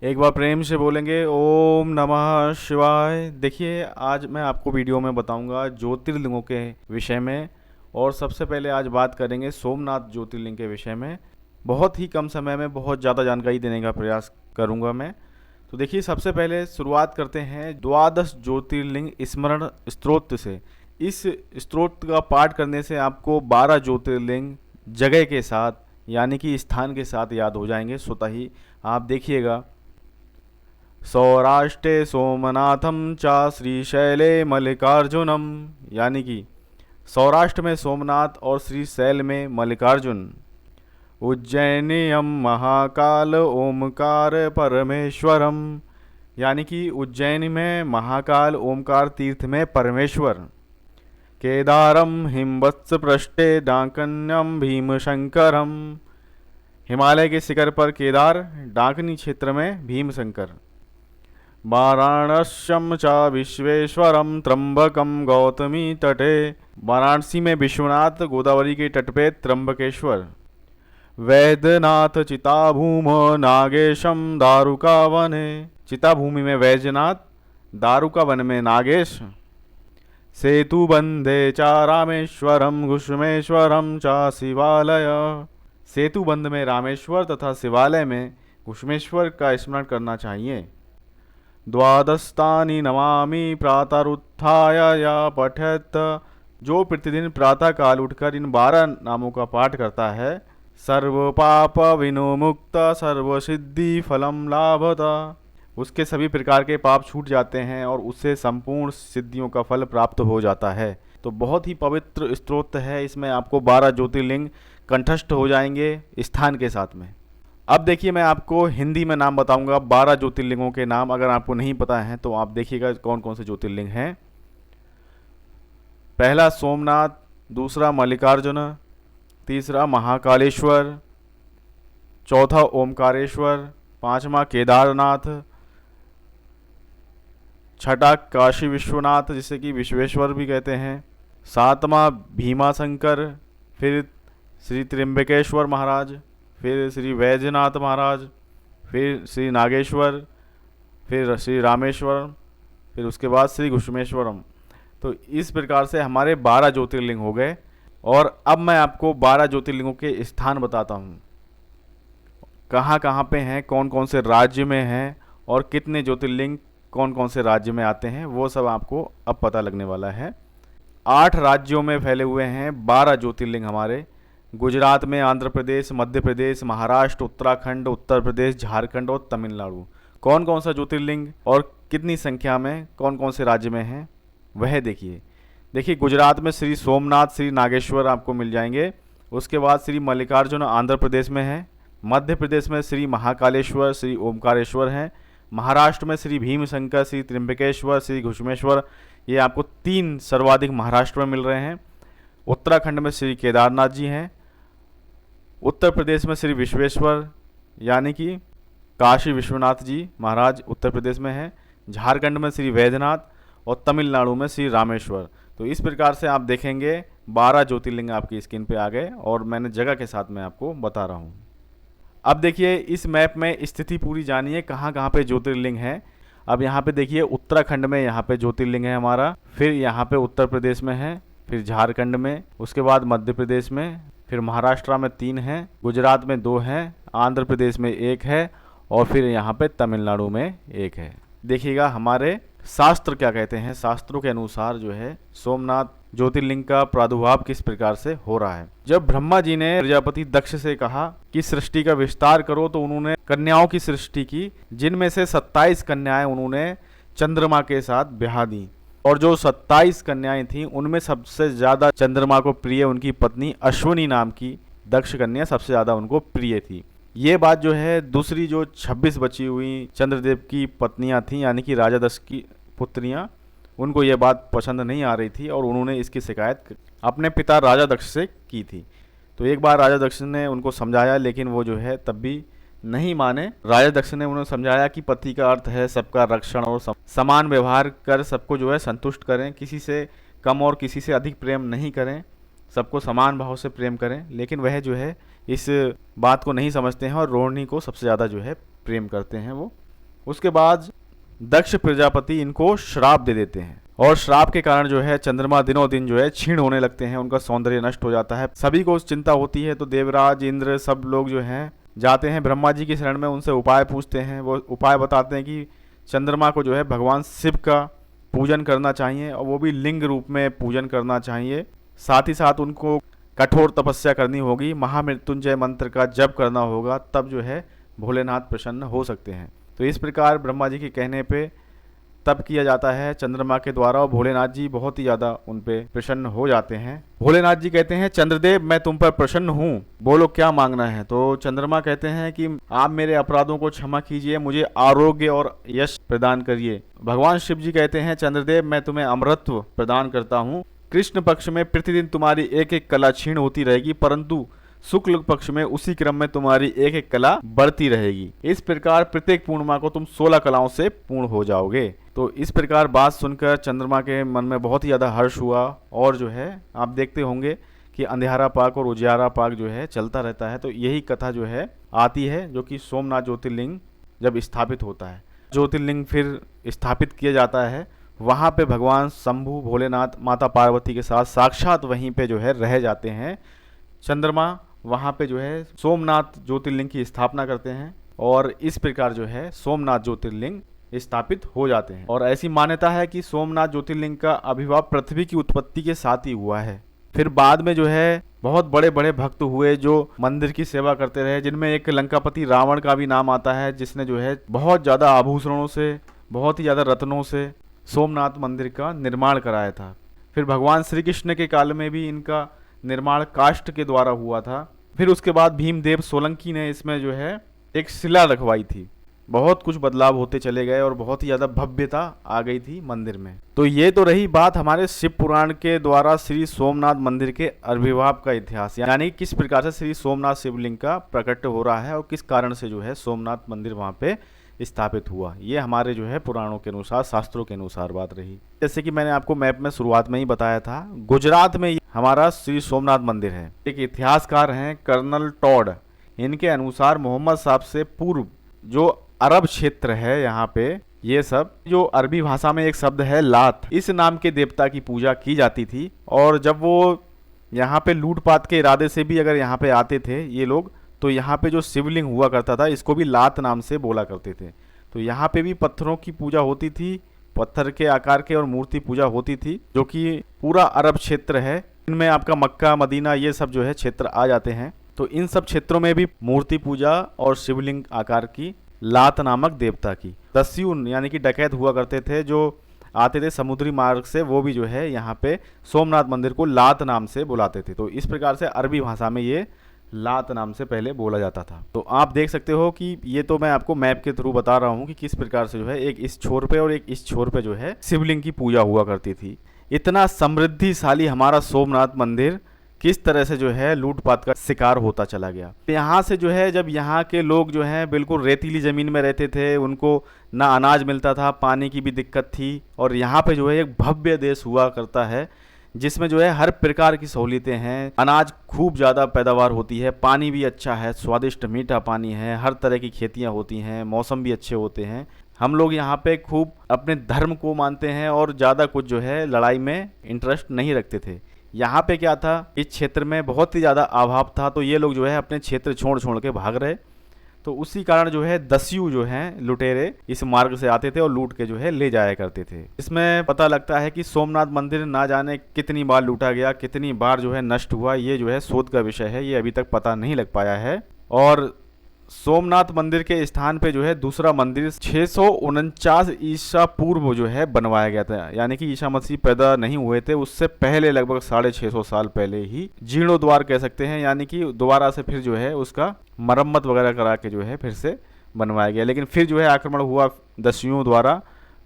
एक बार प्रेम से बोलेंगे ओम नमः शिवाय। देखिए, आज मैं आपको वीडियो में बताऊंगा ज्योतिर्लिंगों के विषय में। और सबसे पहले आज बात करेंगे सोमनाथ ज्योतिर्लिंग के विषय में। बहुत ही कम समय में बहुत ज़्यादा जानकारी देने का प्रयास करूंगा मैं। तो देखिए, सबसे पहले शुरुआत करते हैं द्वादश ज्योतिर्लिंग स्मरण स्तोत्र से। इस स्तोत्र का पाठ करने से आपको 12 ज्योतिर्लिंग जगह के साथ यानी कि स्थान के साथ याद हो जाएंगे स्वतः ही। आप देखिएगा, सौराष्ट्रे सोमनाथम चा श्रीशैले मल्लिकार्जुनम, यानी कि सौराष्ट्र में सोमनाथ और श्रीशैल में मल्लिकार्जुन। उज्जैनियम महाकाल ओमकार परमेश्वरम, यानी कि उज्जैन में महाकाल ओमकार तीर्थ में परमेश्वर। केदारम हिमवत्स पृष्ठे डाकन्यम भीमशंकरम, हिमालय के शिखर पर केदार, डाकनी क्षेत्र में भीमशंकर। वाराणस्यम च विश्वेश्वरम त्र्यंबकम गौतमी तटे, वाराणसी में विश्वनाथ, गोदावरी के तट पे त्र्यंबकेश्वर। वैद्यनाथ चिताभूम नागेशम दारुका वने, चिताभूमि में वैद्यनाथ, दारुका वन में नागेश। सेतु बंधे चा रामेश्वरम घुष्मेश्वरम चा शिवालय, सेतु बंध में रामेश्वर तथा शिवालय में घुष्मेश्वर का स्मरण करना चाहिए। द्वादस्तानि नमामि प्रातरुत्थाय या पठेत, जो प्रतिदिन प्रातः काल उठकर इन 12 नामों का पाठ करता है, सर्व पाप विनोमुक्त सर्व सिद्धि फलम लाभता, उसके सभी प्रकार के पाप छूट जाते हैं और उससे संपूर्ण सिद्धियों का फल प्राप्त हो जाता है। तो बहुत ही पवित्र स्तोत्र है। इसमें आपको 12 ज्योतिर्लिंग कंठस्थ हो जाएंगे स्थान के साथ में। अब देखिए, मैं आपको हिंदी में नाम बताऊंगा 12 ज्योतिर्लिंगों के नाम। अगर आपको नहीं पता है तो आप देखिएगा कौन कौन से ज्योतिर्लिंग हैं। पहला सोमनाथ, दूसरा मल्लिकार्जुन, तीसरा महाकालेश्वर, चौथा ओमकारेश्वर, पांचवा केदारनाथ, छठा काशी विश्वनाथ जिसे कि विश्वेश्वर भी कहते हैं, सातवां भीमाशंकर, फिर श्री त्र्यंबकेश्वर महाराज, फिर श्री वैद्यनाथ महाराज, फिर श्री नागेश्वर, फिर श्री रामेश्वर, फिर उसके बाद श्री घुष्मेश्वरम। तो इस प्रकार से हमारे 12 ज्योतिर्लिंग हो गए। और अब मैं आपको 12 ज्योतिर्लिंगों के स्थान बताता हूँ, कहाँ कहाँ पे हैं, कौन कौन से राज्य में हैं और कितने ज्योतिर्लिंग कौन कौन से राज्य में आते हैं, वो सब आपको अब पता लगने वाला है। 8 राज्यों में फैले हुए हैं 12 ज्योतिर्लिंग हमारे। गुजरात में, आंध्र प्रदेश, मध्य प्रदेश, महाराष्ट्र, उत्तराखंड, उत्तर प्रदेश, झारखंड और तमिलनाडु। कौन कौन सा ज्योतिर्लिंग और कितनी संख्या में कौन कौन से राज्य में हैं वह देखिए, गुजरात में श्री सोमनाथ, श्री नागेश्वर आपको मिल जाएंगे। उसके बाद श्री मल्लिकार्जुन आंध्र प्रदेश में है। मध्य प्रदेश में श्री महाकालेश्वर, श्री ओमकारेश्वर हैं। महाराष्ट्र में श्री भीमशंकर, श्री त्र्यंबकेश्वर, श्री घुष्मेश्वर, ये आपको 3 सर्वाधिक महाराष्ट्र में मिल रहे हैं। उत्तराखंड में श्री केदारनाथ जी हैं। उत्तर प्रदेश में श्री विश्वेश्वर यानी कि काशी विश्वनाथ जी महाराज उत्तर प्रदेश में हैं। झारखंड में श्री वैद्यनाथ और तमिलनाडु में श्री रामेश्वर। तो इस प्रकार से आप देखेंगे 12 ज्योतिर्लिंग आपकी स्क्रीन पे आ गए और मैंने जगह के साथ में आपको बता रहा हूँ। अब देखिए, इस मैप में स्थिति पूरी जानिए कहाँ कहाँ पे ज्योतिर्लिंग है। अब यहाँ पे देखिए, उत्तराखंड में यहाँ पे ज्योतिर्लिंग है हमारा, फिर यहाँ पे उत्तर प्रदेश में है, फिर झारखंड में, उसके बाद मध्य प्रदेश में, फिर महाराष्ट्र में 3 हैं, गुजरात में 2 हैं, आंध्र प्रदेश में 1 है और फिर यहाँ पे तमिलनाडु में 1 है। देखिएगा हमारे शास्त्र क्या कहते हैं। शास्त्रों के अनुसार जो है सोमनाथ ज्योतिर्लिंग का प्रादुर्भाव किस प्रकार से हो रहा है। जब ब्रह्मा जी ने प्रजापति दक्ष से कहा कि सृष्टि का विस्तार करो, तो उन्होंने कन्याओं की सृष्टि की, जिनमें से 27 कन्याएं उन्होंने चंद्रमा के साथ ब्याह दी। और जो 27 कन्याएं थीं उनमें सबसे ज़्यादा चंद्रमा को प्रिय उनकी पत्नी अश्विनी नाम की दक्ष कन्या सबसे ज़्यादा उनको प्रिय थी। ये बात जो है दूसरी जो 26 बची हुई चंद्रदेव की पत्नियां थीं यानी कि राजा दक्ष की पुत्रियां, उनको ये बात पसंद नहीं आ रही थी और उन्होंने इसकी शिकायत अपने पिता राजा दक्ष से की थी। तो एक बार राजा दक्ष ने उनको समझाया, लेकिन वो जो है तब भी नहीं माने। राजा दक्ष ने उन्हें समझाया कि पति का अर्थ है सबका रक्षण और समान व्यवहार कर सबको जो है संतुष्ट करें, किसी से कम और किसी से अधिक प्रेम नहीं करें, सबको समान भाव से प्रेम करें। लेकिन वह जो है इस बात को नहीं समझते हैं और रोहिणी को सबसे ज़्यादा जो है प्रेम करते हैं वो। उसके बाद दक्ष प्रजापति इनको श्राप दे देते हैं और श्राप के कारण जो है चंद्रमा दिनों दिन जो है क्षीण होने लगते हैं, उनका सौंदर्य नष्ट हो जाता है। सभी को चिंता होती है, तो देवराज इंद्र सब लोग जो हैं जाते हैं ब्रह्मा जी की शरण में, उनसे उपाय पूछते हैं। वो उपाय बताते हैं कि चंद्रमा को जो है भगवान शिव का पूजन करना चाहिए और वो भी लिंग रूप में पूजन करना चाहिए। साथ ही साथ उनको कठोर तपस्या करनी होगी, महामृत्युंजय मंत्र का जप करना होगा, तब जो है भोलेनाथ प्रसन्न हो सकते हैं। तो इस प्रकार ब्रह्मा जी के कहने पे तप किया जाता है चंद्रमा के द्वारा और भोलेनाथ जी बहुत ही ज़्यादा उन पे प्रसन्न हो जाते हैं। भोलेनाथ जी कहते हैं, चंद्रदेव मैं तुम पर प्रसन्न हूँ, बोलो क्या मांगना है। तो चंद्रमा कहते हैं कि आप मेरे अपराधों को क्षमा कीजिए, मुझे आरोग्य और यश प्रदान करिए। भगवान शिव जी कहते हैं, चंद्रदेव मैं तुम्हें अमरत्व प्रदान करता हूँ। कृष्ण पक्ष में प्रतिदिन तुम्हारी एक एक कला क्षीण होती रहेगी, परंतु शुक्ल पक्ष में उसी क्रम में तुम्हारी एक एक कला बढ़ती रहेगी। इस प्रकार प्रत्येक पूर्णिमा को तुम 16 कलाओं से पूर्ण हो जाओगे। तो इस प्रकार बात सुनकर चंद्रमा के मन में बहुत ही ज़्यादा हर्ष हुआ और जो है आप देखते होंगे कि अंधियारा पाक और उजियारा पाक जो है चलता रहता है। तो यही कथा जो है आती है, जो कि सोमनाथ ज्योतिर्लिंग जब स्थापित होता है, ज्योतिर्लिंग फिर स्थापित किया जाता है, वहाँ पे भगवान शंभु भोलेनाथ माता पार्वती के साथ साक्षात वहीं पे जो है रह जाते हैं। चंद्रमा वहाँ पे जो है सोमनाथ ज्योतिर्लिंग की स्थापना करते हैं और इस प्रकार जो है सोमनाथ ज्योतिर्लिंग स्थापित हो जाते हैं। और ऐसी मान्यता है कि सोमनाथ ज्योतिर्लिंग का आविर्भाव पृथ्वी की उत्पत्ति के साथ ही हुआ है। फिर बाद में जो है बहुत बड़े बड़े भक्त हुए जो मंदिर की सेवा करते रहे, जिनमें एक लंकापति रावण का भी नाम आता है, जिसने जो है बहुत ज़्यादा आभूषणों से, बहुत ही ज़्यादा रत्नों से सोमनाथ मंदिर का निर्माण कराया था। फिर भगवान श्री कृष्ण के काल में भी इनका निर्माण काष्ठ के द्वारा हुआ था। फिर उसके बाद भीमदेव सोलंकी ने इसमें जो है एक शिला रखवाई थी। बहुत कुछ बदलाव होते चले गए और बहुत ही ज़्यादा भव्यता आ गई थी मंदिर में। तो ये तो रही बात हमारे शिव पुराण के द्वारा श्री सोमनाथ मंदिर के आविर्भाव का इतिहास, यानी किस प्रकार से श्री सोमनाथ शिवलिंग का प्रकट हो रहा है और किस कारण से जो है सोमनाथ मंदिर वहाँ पे स्थापित हुआ। ये हमारे जो है पुराणों के अनुसार, शास्त्रों के अनुसार बात रही। जैसे कि मैंने आपको मैप में शुरुआत में ही बताया था, गुजरात में हमारा श्री सोमनाथ मंदिर है। एक इतिहासकार हैं कर्नल टॉड, इनके अनुसार मोहम्मद साहब से पूर्व जो अरब क्षेत्र है, यहाँ पे ये सब जो अरबी भाषा में एक शब्द है लात, इस नाम के देवता की पूजा की जाती थी। और जब वो यहाँ पे लूटपाट के इरादे से भी अगर यहाँ पे आते थे ये लोग, तो यहाँ पे जो शिवलिंग हुआ करता था इसको भी लात नाम से बोला करते थे। तो यहाँ पे भी पत्थरों की पूजा होती थी, पत्थर के आकार के और मूर्ति पूजा होती थी, जो कि पूरा अरब क्षेत्र है। इनमें आपका मक्का मदीना ये सब जो है क्षेत्र आ जाते हैं। तो इन सब क्षेत्रों में भी मूर्ति पूजा और शिवलिंग आकार की लात नामक देवता की, दस्यून यानी कि डकैत हुआ करते थे जो आते थे समुद्री मार्ग से, वो भी जो है यहाँ पे सोमनाथ मंदिर को लात नाम से बुलाते थे। तो इस प्रकार से अरबी भाषा में ये लात नाम से पहले बोला जाता था। तो आप देख सकते हो कि ये तो मैं आपको मैप के थ्रू बता रहा हूँ कि किस प्रकार से जो है एक इस छोर पे और एक इस छोर पे जो है शिवलिंग की पूजा हुआ करती थी। इतना समृद्धिशाली हमारा सोमनाथ मंदिर किस तरह से जो है लूटपाट का शिकार होता चला गया। यहाँ से जो है जब यहाँ के लोग जो हैं बिल्कुल रेतीली ज़मीन में रहते थे, उनको ना अनाज मिलता था, पानी की भी दिक्कत थी, और यहाँ पे जो है एक भव्य देश हुआ करता है जिसमें जो है हर प्रकार की सहूलियतें हैं, अनाज खूब ज़्यादा पैदावार होती है, पानी भी अच्छा है, स्वादिष्ट मीठा पानी है, हर तरह की खेतियाँ होती हैं, मौसम भी अच्छे होते हैं। हम लोग यहाँ पे खूब अपने धर्म को मानते हैं और ज़्यादा कुछ जो है लड़ाई में इंटरेस्ट नहीं रखते थे। यहाँ पे क्या था, इस क्षेत्र में बहुत ही ज़्यादा अभाव था, तो ये लोग जो है अपने क्षेत्र छोड़ छोड़ के भाग रहे। तो उसी कारण जो है दस्यु जो हैं लुटेरे इस मार्ग से आते थे और लूट के जो है ले जाया करते थे। इसमें पता लगता है कि सोमनाथ मंदिर ना जाने कितनी बार लूटा गया, कितनी बार जो है नष्ट हुआ, ये जो है शोध का विषय है, ये अभी तक पता नहीं लग पाया है। और सोमनाथ मंदिर के स्थान पे जो है दूसरा मंदिर 649 ईसा पूर्व जो है बनवाया गया था, यानी कि ईसा मसीह पैदा नहीं हुए थे उससे पहले लगभग 650 साल पहले ही जीर्णोद्वार कह सकते हैं, यानी कि दोबारा से फिर जो है उसका मरम्मत वगैरह करा के जो है फिर से बनवाया गया। लेकिन फिर जो है आक्रमण हुआ दस्युओं द्वारा,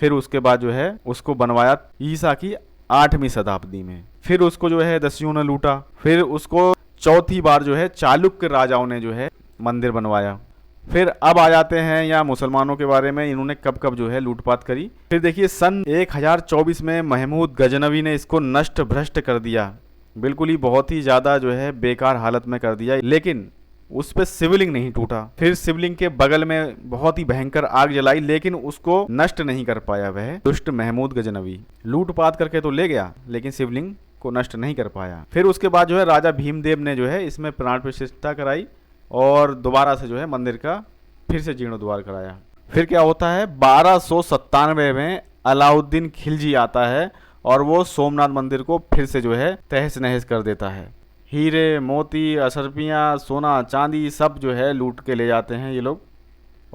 फिर उसके बाद जो है उसको बनवाया ईसा की 8वीं शताब्दी में। फिर उसको जो है दस्युओं ने लूटा, फिर उसको चौथी बार जो है चालुक्य राजाओं ने जो है मंदिर बनवाया। फिर अब आ जाते हैं यहाँ मुसलमानों के बारे में, इन्होंने कब कब जो है लूटपाट करी। फिर देखिए सन 1024 में महमूद गजनवी ने इसको नष्ट भ्रष्ट कर दिया, बिल्कुल ही बहुत ही ज़्यादा जो है बेकार हालत में कर दिया। लेकिन उस पे शिवलिंग नहीं टूटा। फिर शिवलिंग के बगल में बहुत ही भयंकर आग जलाई, लेकिन उसको नष्ट नहीं कर पाया वह दुष्ट महमूद गजनवी। लूटपाट करके तो ले गया, लेकिन शिवलिंग को नष्ट नहीं कर पाया। फिर उसके बाद जो है राजा भीमदेव ने जो है इसमें प्राण प्रतिष्ठा कराई और दोबारा से जो है मंदिर का फिर से जीर्णोद्धार कराया। फिर क्या होता है, 1297 में अलाउद्दीन खिलजी आता है और वो सोमनाथ मंदिर को फिर से जो है तहस नहस कर देता है। हीरे मोती अशर्फियाँ सोना चांदी सब जो है लूट के ले जाते हैं ये लोग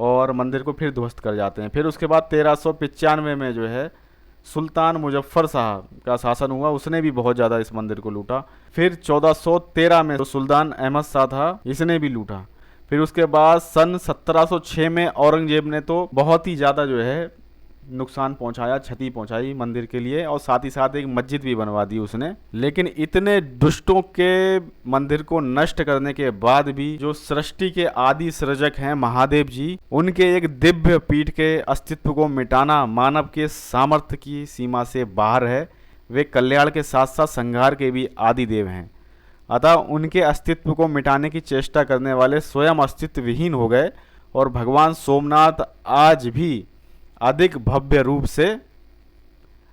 और मंदिर को फिर ध्वस्त कर जाते हैं। फिर उसके बाद 1395 में जो है सुल्तान मुजफ्फर साहब का शासन हुआ, उसने भी बहुत ज़्यादा इस मंदिर को लूटा। फिर 1413 में तो सुल्तान अहमद शाह था, इसने भी लूटा। फिर उसके बाद सन 1706 में औरंगजेब ने तो बहुत ही ज़्यादा जो है नुकसान पहुंचाया, क्षति पहुंचाई मंदिर के लिए और साथ ही साथ एक मस्जिद भी बनवा दी उसने। लेकिन इतने दुष्टों के मंदिर को नष्ट करने के बाद भी जो सृष्टि के आदि सृजक हैं महादेव जी, उनके एक दिव्य पीठ के अस्तित्व को मिटाना मानव के सामर्थ्य की सीमा से बाहर है। वे कल्याण के साथ साथ संहार के भी आदि देव हैं। अतः उनके अस्तित्व को मिटाने की चेष्टा करने वाले स्वयं अस्तित्व विहीन हो गए और भगवान सोमनाथ आज भी अधिक भव्य रूप से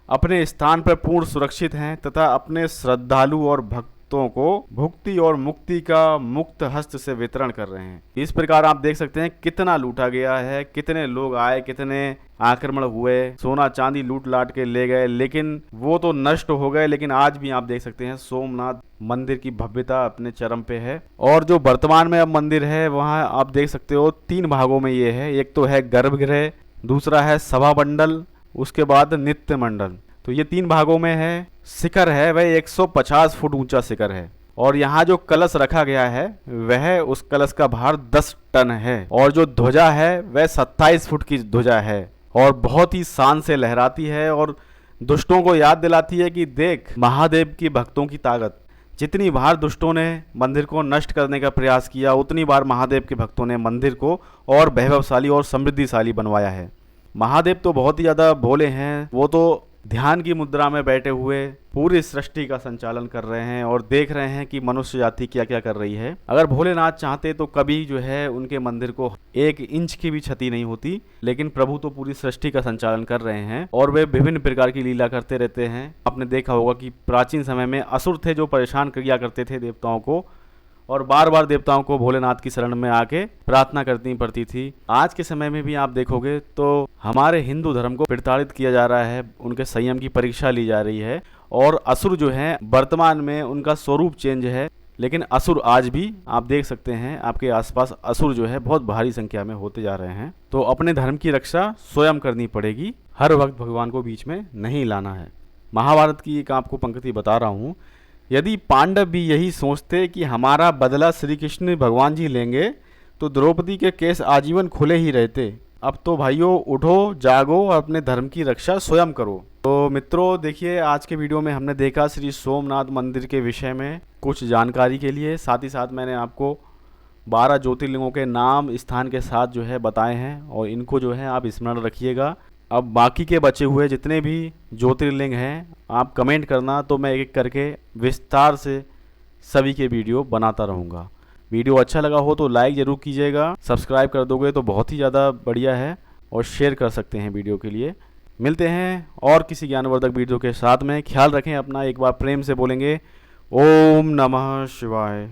अपने स्थान पर पूर्ण सुरक्षित हैं तथा अपने श्रद्धालु और भक्तों को भुक्ति और मुक्ति का मुक्त हस्त से वितरण कर रहे हैं। इस प्रकार आप देख सकते हैं कितना लूटा गया है, कितने लोग आए, कितने आक्रमण हुए, सोना चांदी लूट लाट के ले गए, लेकिन वो तो नष्ट हो गए। लेकिन आज भी आप देख सकते हैं सोमनाथ मंदिर की भव्यता अपने चरम पे है। और जो वर्तमान में अब मंदिर है वहाँ आप देख सकते हो 3 भागों में ये है। एक तो है गर्भगृह, दूसरा है सभा मंडल, उसके बाद नित्य मंडल। तो ये 3 भागों में है। शिखर है वह 150 फुट ऊंचा शिखर है और यहाँ जो कलश रखा गया है वह उस कलश का भार 10 टन है और जो ध्वजा है वह 27 फुट की ध्वजा है और बहुत ही शान से लहराती है और दुष्टों को याद दिलाती है कि देख महादेव की भक्तों की ताकत। जितनी बार दुष्टों ने मंदिर को नष्ट करने का प्रयास किया, उतनी बार महादेव के भक्तों ने मंदिर को और वैभवशाली और समृद्धिशाली बनवाया है। महादेव तो बहुत ही ज़्यादा भोले हैं, वो तो ध्यान की मुद्रा में बैठे हुए पूरी सृष्टि का संचालन कर रहे हैं और देख रहे हैं कि मनुष्य जाति क्या क्या कर रही है। अगर भोलेनाथ चाहते तो कभी जो है उनके मंदिर को 1 इंच की भी क्षति नहीं होती, लेकिन प्रभु तो पूरी सृष्टि का संचालन कर रहे हैं और वे विभिन्न प्रकार की लीला करते रहते हैं। आपने देखा होगा कि प्राचीन समय में असुर थे जो परेशान किया करते थे देवताओं को और बार बार देवताओं को भोलेनाथ की शरण में आके प्रार्थना करनी पड़ती थी। आज के समय में भी आप देखोगे तो हमारे हिंदू धर्म को प्रताड़ित किया जा रहा है, उनके संयम की परीक्षा ली जा रही है और असुर जो हैं वर्तमान में उनका स्वरूप चेंज है। लेकिन असुर आज भी आप देख सकते हैं, आपके आसपास असुर जो है बहुत भारी संख्या में होते जा रहे हैं। तो अपने धर्म की रक्षा स्वयं करनी पड़ेगी, हर वक्त भगवान को बीच में नहीं लाना है। महाभारत की एक आपको पंक्ति बता रहा हूँ, यदि पांडव भी यही सोचते कि हमारा बदला श्री कृष्ण भगवान जी लेंगे तो द्रौपदी के केस आजीवन खुले ही रहते। अब तो भाइयों उठो, जागो और अपने धर्म की रक्षा स्वयं करो। तो मित्रों देखिए, आज के वीडियो में हमने देखा श्री सोमनाथ मंदिर के विषय में कुछ जानकारी के लिए। साथ ही साथ मैंने आपको 12 ज्योतिर्लिंगों के नाम स्थान के साथ जो है बताए हैं और इनको जो है आप स्मरण रखिएगा। अब बाकी के बचे हुए जितने भी ज्योतिर्लिंग हैं आप कमेंट करना, तो मैं एक एक करके विस्तार से सभी के वीडियो बनाता रहूँगा। वीडियो अच्छा लगा हो तो लाइक ज़रूर कीजिएगा, सब्सक्राइब कर दोगे तो बहुत ही ज़्यादा बढ़िया है और शेयर कर सकते हैं वीडियो के लिए। मिलते हैं और किसी ज्ञानवर्धक वीडियो के साथ में। ख्याल रखें अपना, एक बार प्रेम से बोलेंगे ओम नमः शिवाय।